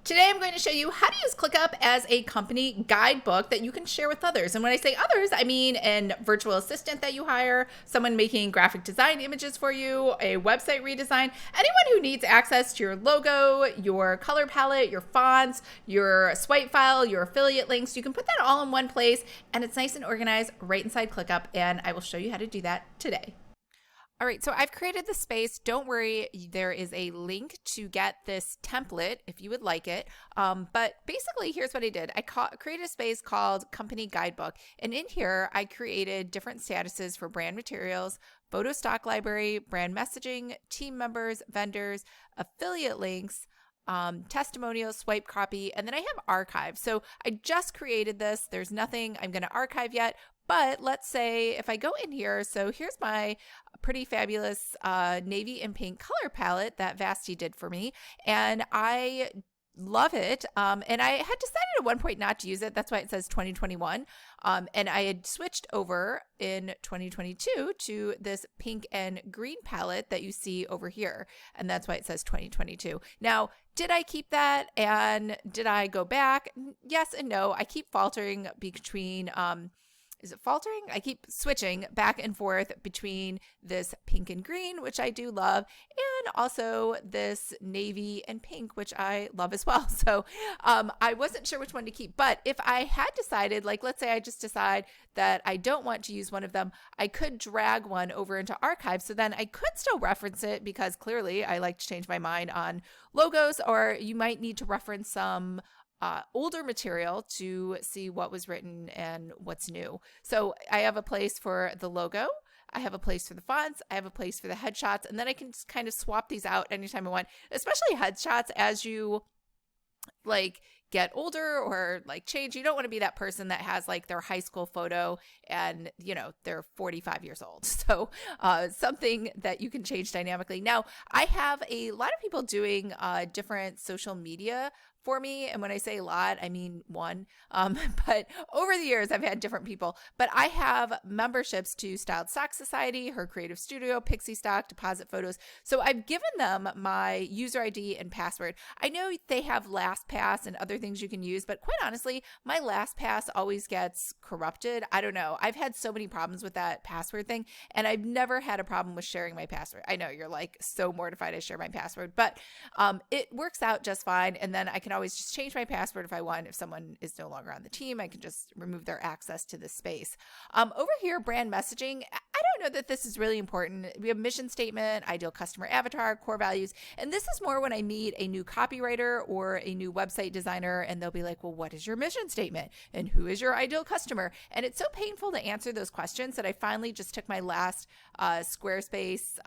Today I'm going to show you how to use ClickUp as a company guidebook that you can share with others. And when I say others, I mean a virtual assistant that you hire, someone making graphic design images for you, a website redesign, anyone who needs access to your logo, your color palette, your fonts, your swipe file, your affiliate links. You can put that all in one place and it's nice and organized right inside ClickUp. And I will show you how to do that today. All right, so I've created the space. Don't worry, there is a link to get this template if you would like it. But basically, here's what I did. I created a space called Company Guidebook. And in here, I created different statuses for brand materials, photo stock library, brand messaging, team members, vendors, affiliate links, testimonials, swipe copy, and then I have archive. So I just created this. There's nothing I'm going to archive yet. But let's say if I go in here, so here's my pretty fabulous navy and pink color palette that Vasti did for me. And I love it. And I had decided at one point not to use it. That's why it says 2021. And I had switched over in 2022 to this pink and green palette that you see over here. And that's why it says 2022. Now, did I keep that? And did I go back? Yes and no. I keep faltering between is it faltering? I keep switching back and forth between this pink and green, which I do love, and also this navy and pink, which I love as well. So I wasn't sure which one to keep. But if I had decided, like let's say I just decide that I don't want to use one of them, I could drag one over into archive. So then I could still reference it because clearly I like to change my mind on logos, or you might need to reference some older material to see what was written and what's new. So I have a place for the logo. I have a place for the fonts. I have a place for the headshots. And then I can just kind of swap these out anytime I want, especially headshots as you like get older or like change. You don't want to be that person that has like their high school photo and they're 45 years old. So something that you can change dynamically. Now I have a lot of people doing different social media for me. And when I say a lot, I mean one. But over the years, I've had different people. But I have memberships to Styled Stock Society, Her Creative Studio, Pixie Stock, Deposit Photos. So I've given them my user ID and password. I know they have LastPass and other things you can use, but quite honestly, my LastPass always gets corrupted. I don't know. I've had so many problems with that password thing, and I've never had a problem with sharing my password. I know you're like so mortified I share my password, but it works out just fine. And then I can always just change my password if I want. If someone is no longer on the team, I can just remove their access to this space. Over here, brand messaging. I don't know that this is really important. We have mission statement, ideal customer avatar, core values. And this is more when I meet a new copywriter or a new website designer and they'll be like, well, what is your mission statement? And who is your ideal customer? And it's so painful to answer those questions that I finally just took my last Squarespace,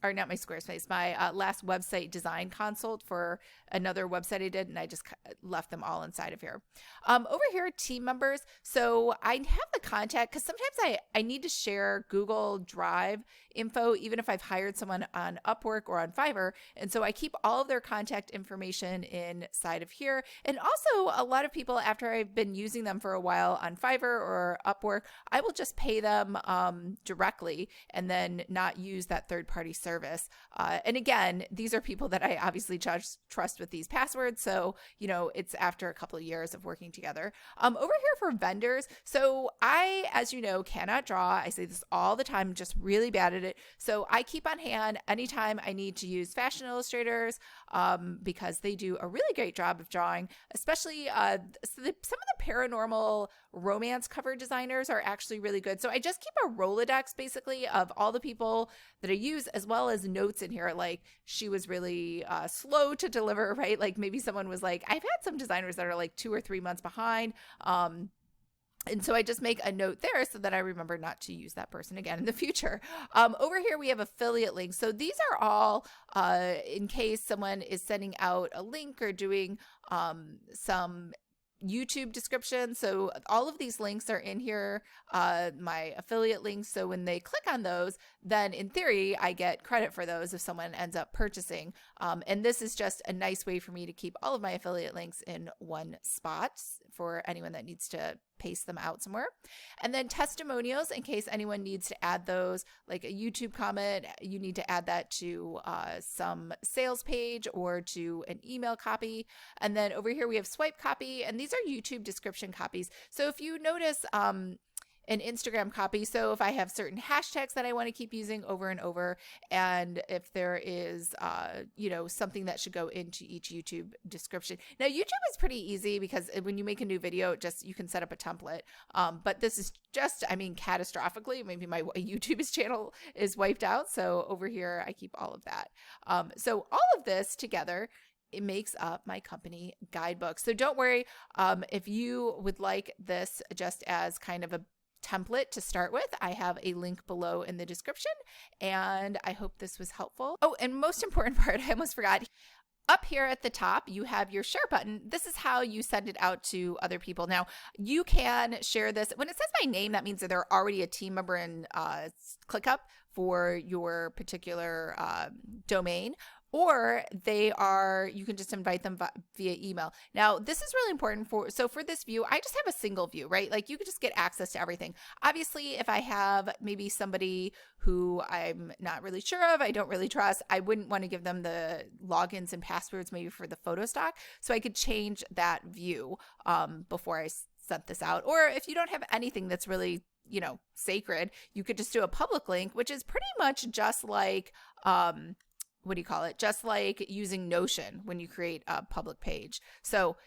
or not my Squarespace, my last website design consult for another website I did, and I just left them all inside of here. Over here, team members. So I have the contact because sometimes I need to share Google Drive info, even if I've hired someone on Upwork or on Fiverr. And so I keep all of their contact information inside of here. And also a lot of people, after I've been using them for a while on Fiverr or Upwork, I will just pay them directly and then not use that third-party service. And again, these are people that I obviously trust with these passwords. So, it's after a couple of years of working together. Over here for vendors. So I, as you know, cannot draw. I say this all the time, I'm just really bad at it. So I keep on hand anytime I need to use fashion illustrators because they do a really great job of drawing, especially some of the paranormal romance cover designers are actually really good. So I just keep a Rolodex basically of all the people that I use, as well as notes in here. Like she was really slow to deliver, right? Like maybe someone was like, I've had some designers that are like 2 or 3 months behind. And so I just make a note there so that I remember not to use that person again in the future. Over here, we have affiliate links. So these are all in case someone is sending out a link or doing some YouTube description. So all of these links are in here, my affiliate links. So when they click on those, then in theory, I get credit for those if someone ends up purchasing. And this is just a nice way for me to keep all of my affiliate links in one spot for anyone that needs to paste them out somewhere. And then testimonials, in case anyone needs to add those, like a YouTube comment, you need to add that to some sales page or to an email copy. And then over here we have swipe copy, and these are YouTube description copies. So if you notice an Instagram copy, so if I have certain hashtags that I want to keep using over and over, and if there is something that should go into each YouTube description. Now YouTube is pretty easy because when you make a new video, you can set up a template. But this is just, catastrophically, maybe my YouTube channel is wiped out. So over here I keep all of that. So all of this together, it makes up my company guidebook. So don't worry if you would like this just as kind of a template to start with. I have a link below in the description, and I hope this was helpful. Oh, and most important part, I almost forgot. Up here at the top, you have your share button. This is how you send it out to other people. Now, you can share this. When it says my name, that means that they're already a team member in ClickUp for your particular domain, or you can just invite them via email. Now, this is really important for this view, I just have a single view, right? Like you could just get access to everything. Obviously, if I have maybe somebody who I'm not really sure of, I don't really trust, I wouldn't want to give them the logins and passwords maybe for the photo stock. So I could change that view before I sent this out. Or if you don't have anything that's really sacred, you could just do a public link, which is pretty much just like just like using Notion when you create a public page. So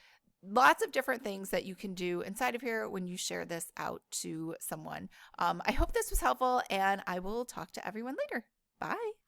lots of different things that you can do inside of here when you share this out to someone. I hope this was helpful, and I will talk to everyone later. Bye.